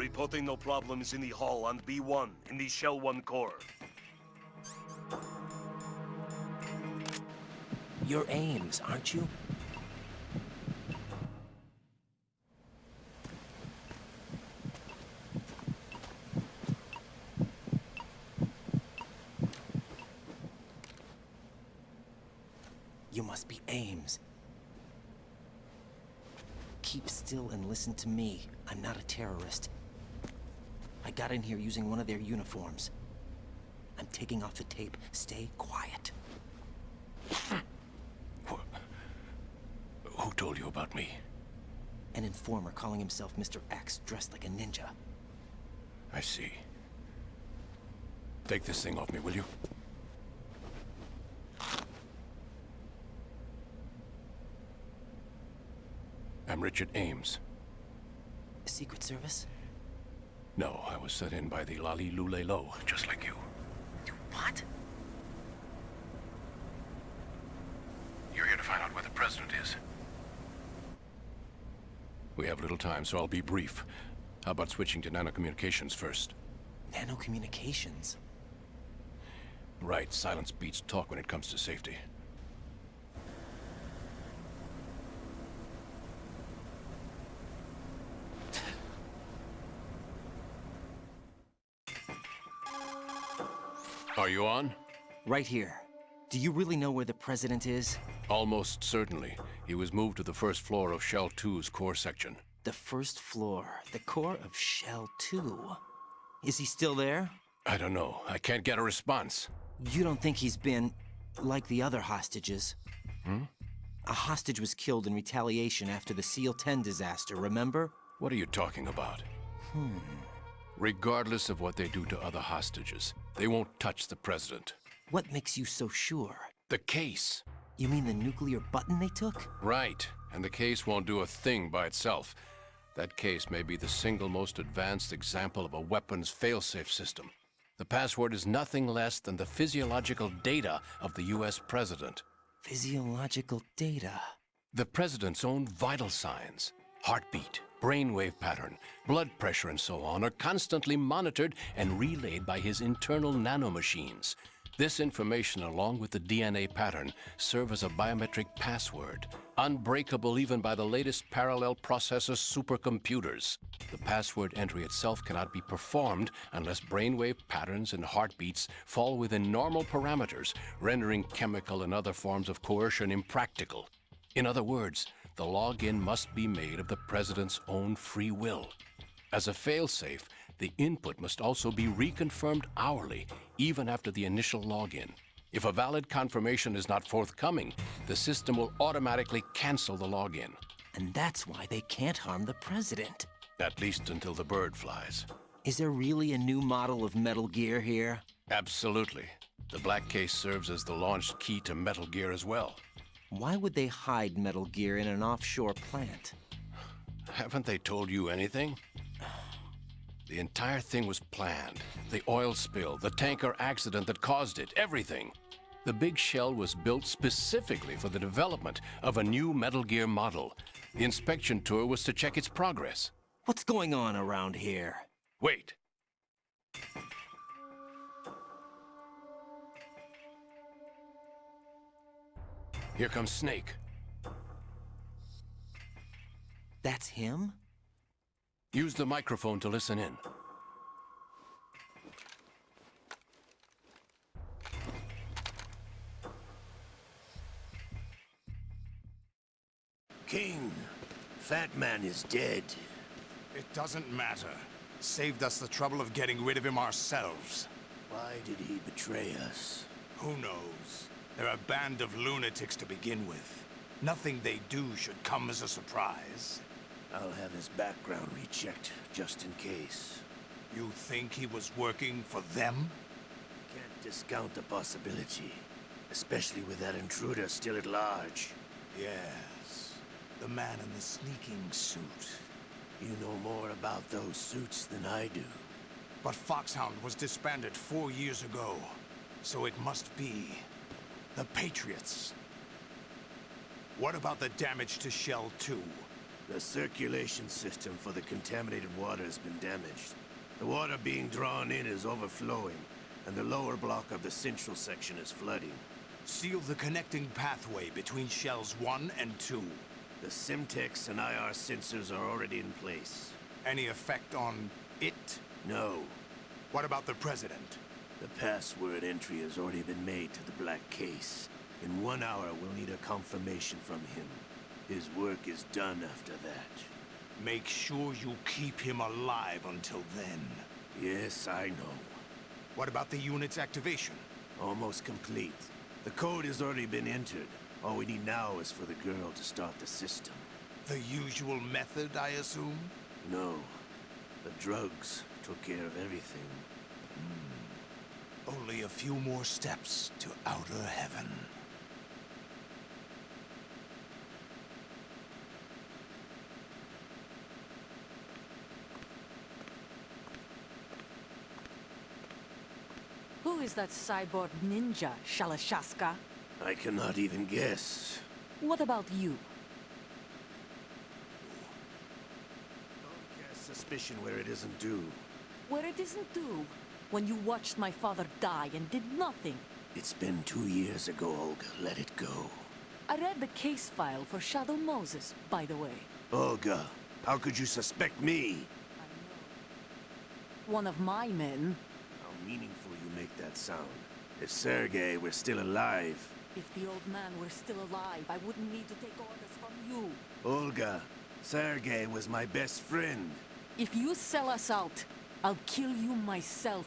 Reporting no problems in the hall on B1 in the Shell 1 core. You're Ames, aren't you? You must be Ames. Keep still and listen to me. I'm not a terrorist. I got in here using one of their uniforms. I'm taking off the tape. Stay quiet. Who told you about me? An informer calling himself Mr. X, dressed like a ninja. I see. Take this thing off me, will you? I'm Richard Ames. Secret Service? No, I was sent in by the Lali Lule Lo, just like you. What? You're here to find out where the president is. We have little time, so I'll be brief. How about switching to nanocommunications first? Nanocommunications? Right, silence beats talk when it comes to safety. Are you on? Right here. Do you really know where the president is? Almost certainly. He was moved to the first floor of Shell 2's core section. The first floor, the core of Shell 2. Is he still there? I don't know. I can't get a response. You don't think he's been like the other hostages? A hostage was killed in retaliation after the SEAL 10 disaster, remember? What are you talking about? Regardless of what they do to other hostages, they won't touch the president. What makes you so sure? The case. You mean the nuclear button they took? Right. And the case won't do a thing by itself. That case may be the single most advanced example of a weapons failsafe system. The password is nothing less than the physiological data of the US president. Physiological data. The president's own vital signs, heartbeat, brainwave pattern, blood pressure, and so on, are constantly monitored and relayed by his internal nanomachines. This information, along with the DNA pattern, serve as a biometric password, unbreakable even by the latest parallel processor supercomputers. The password entry itself cannot be performed unless brainwave patterns and heartbeats fall within normal parameters, rendering chemical and other forms of coercion impractical. In other words, the login must be made of the president's own free will. As a failsafe, the input must also be reconfirmed hourly, even after the initial login. If a valid confirmation is not forthcoming, the system will automatically cancel the login. And that's why they can't harm the president. At least until the bird flies. Is there really a new model of Metal Gear here? Absolutely. The black case serves as the launch key to Metal Gear as well. Why would they hide Metal Gear in an offshore plant? Haven't they told you anything? The entire thing was planned. The oil spill, the tanker accident that caused it, everything. The big shell was built specifically for the development of a new Metal Gear model. The inspection tour was to check its progress. What's going on around here? Wait. Here comes Snake. That's him? Use the microphone to listen in. King, Fat Man is dead. It doesn't matter. Saved us the trouble of getting rid of him ourselves. Why did he betray us? Who knows? They're a band of lunatics to begin with. Nothing they do should come as a surprise. I'll have his background rechecked, just in case. You think he was working for them? Can't discount the possibility. Especially with that intruder still at large. Yes. The man in the sneaking suit. You know more about those suits than I do. But Foxhound was disbanded 4 years ago. So it must be the Patriots. What about the damage to Shell 2? The circulation system for the contaminated water has been damaged. The water being drawn in is overflowing, and the lower block of the central section is flooding. Seal the connecting pathway between shells 1 and 2. The Simtex and IR sensors are already in place. Any effect on it? No. What about the President? The password entry has already been made to the black case. In 1 hour, we'll need a confirmation from him. His work is done after that. Make sure you keep him alive until then. Yes, I know. What about the unit's activation? Almost complete. The code has already been entered. All we need now is for the girl to start the system. The usual method, I assume? No. The drugs took care of everything. Only a few more steps to outer heaven. Who is that cyborg ninja, Shalashaska? I cannot even guess. What about you? Don't cast suspicion where it isn't due. Where it isn't due, when you watched my father die and did nothing. It's been 2 years ago, Olga. Let it go. I read the case file for Shadow Moses, by the way. Olga, how could you suspect me? I know. One of my men. How meaningful you make that sound. If Sergei were still alive... If the old man were still alive, I wouldn't need to take orders from you. Olga, Sergei was my best friend. If you sell us out, I'll kill you myself.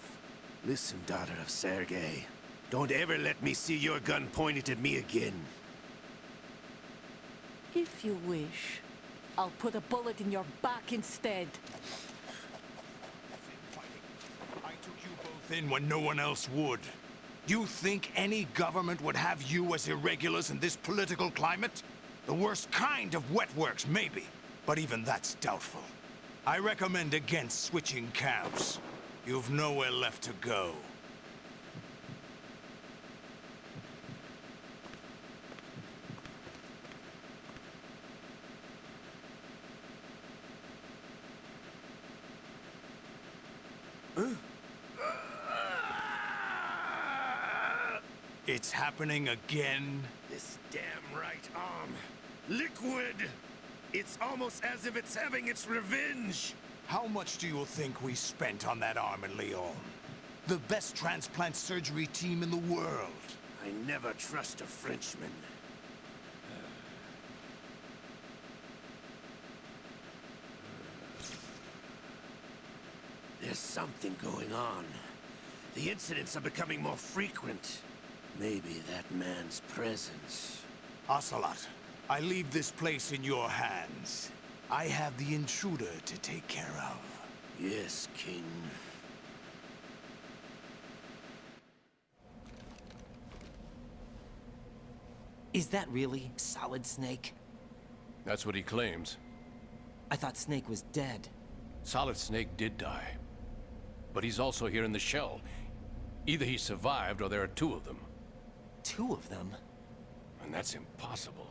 Listen, daughter of Sergei. Don't ever let me see your gun pointed at me again. If you wish, I'll put a bullet in your back instead. I took you both in when no one else would. You think any government would have you as irregulars in this political climate? The worst kind of wet works, maybe. But even that's doubtful. I recommend against switching camps. You've nowhere left to go. It's happening again. This damn right arm. Liquid! It's almost as if it's having its revenge. How much do you think we spent on that arm in Lyon? The best transplant surgery team in the world. I never trust a Frenchman. There's something going on. The incidents are becoming more frequent. Maybe that man's presence. Ocelot, I leave this place in your hands. I have the intruder to take care of. Yes, King. Is that really Solid Snake? That's what he claims. I thought Snake was dead. Solid Snake did die. But he's also here in the shell. Either he survived or there are 2 of them. 2 of them? And that's impossible.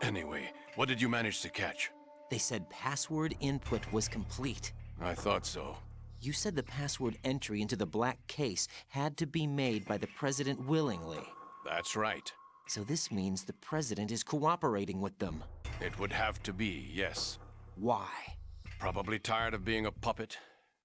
Anyway, what did you manage to catch? They said password input was complete. I thought so. You said the password entry into the black case had to be made by the President willingly. That's right. So this means the President is cooperating with them. It would have to be, yes. Why? Probably tired of being a puppet,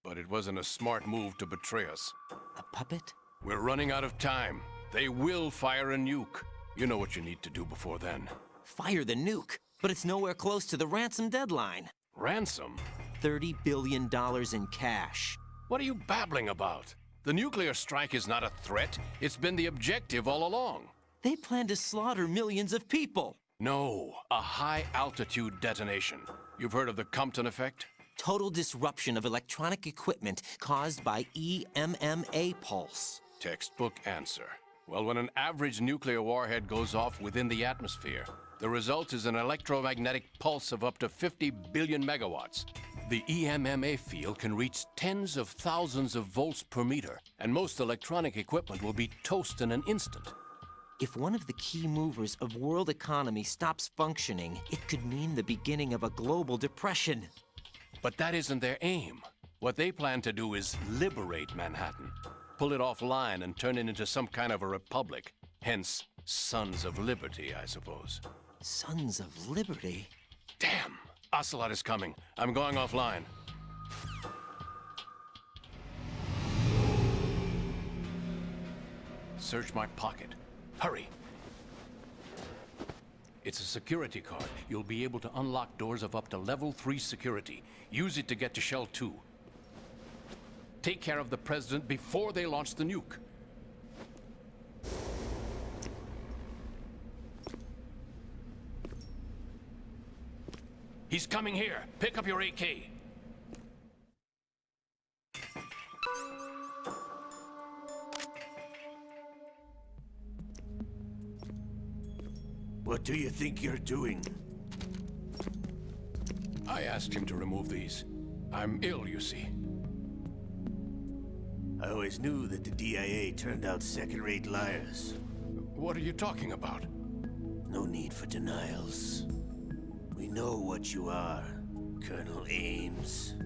but it wasn't a smart move to betray us. A puppet? We're running out of time. They will fire a nuke. You know what you need to do before then. Fire the nuke, but it's nowhere close to the ransom deadline. Ransom? $30 billion in cash. What are you babbling about? The nuclear strike is not a threat. It's been the objective all along. They plan to slaughter millions of people. No, a high-altitude detonation. You've heard of the Compton effect? Total disruption of electronic equipment caused by EMMA pulse. Textbook answer. Well, when an average nuclear warhead goes off within the atmosphere, the result is an electromagnetic pulse of up to 50 billion megawatts. The EMMA field can reach tens of thousands of volts per meter, and most electronic equipment will be toast in an instant. If one of the key movers of world economy stops functioning, it could mean the beginning of a global depression. But that isn't their aim. What they plan to do is liberate Manhattan. Pull it offline and turn it into some kind of a republic. Hence, Sons of Liberty, I suppose. Sons of Liberty? Damn! Ocelot is coming. I'm going offline. Search my pocket. Hurry! It's a security card. You'll be able to unlock doors of up to level 3 security. Use it to get to Shell 2. Take care of the President before they launch the nuke. He's coming here. Pick up your AK. What do you think you're doing? I asked him to remove these. I'm ill, you see. I always knew that the DIA turned out second-rate liars. What are you talking about? No need for denials. We know what you are, Colonel Ames.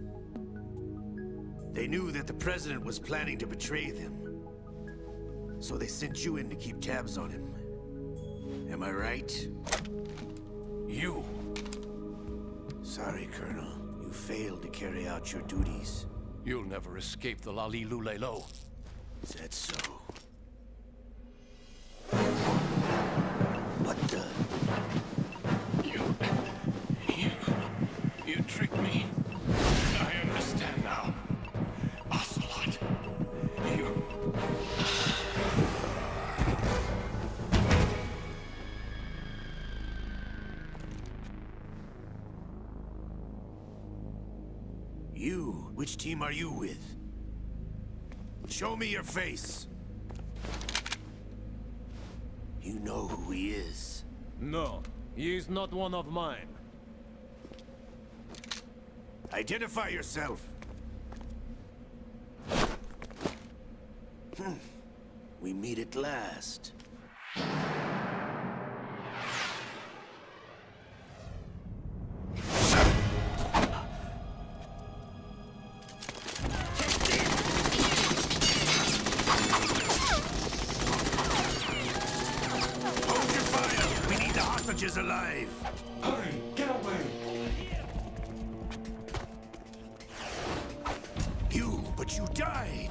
They knew that the President was planning to betray them. So they sent you in to keep tabs on him. Am I right? You. Sorry, Colonel. You failed to carry out your duties. You'll never escape the Lali Lulelo. Is that so? What the? You tricked me. I understand now. Ocelot. You? Which team are you with? Show me your face. You know who he is. No, he is not one of mine. Identify yourself. We meet at last. Hold your fire! We need the hostages alive! Hurry, get away! You, but you die!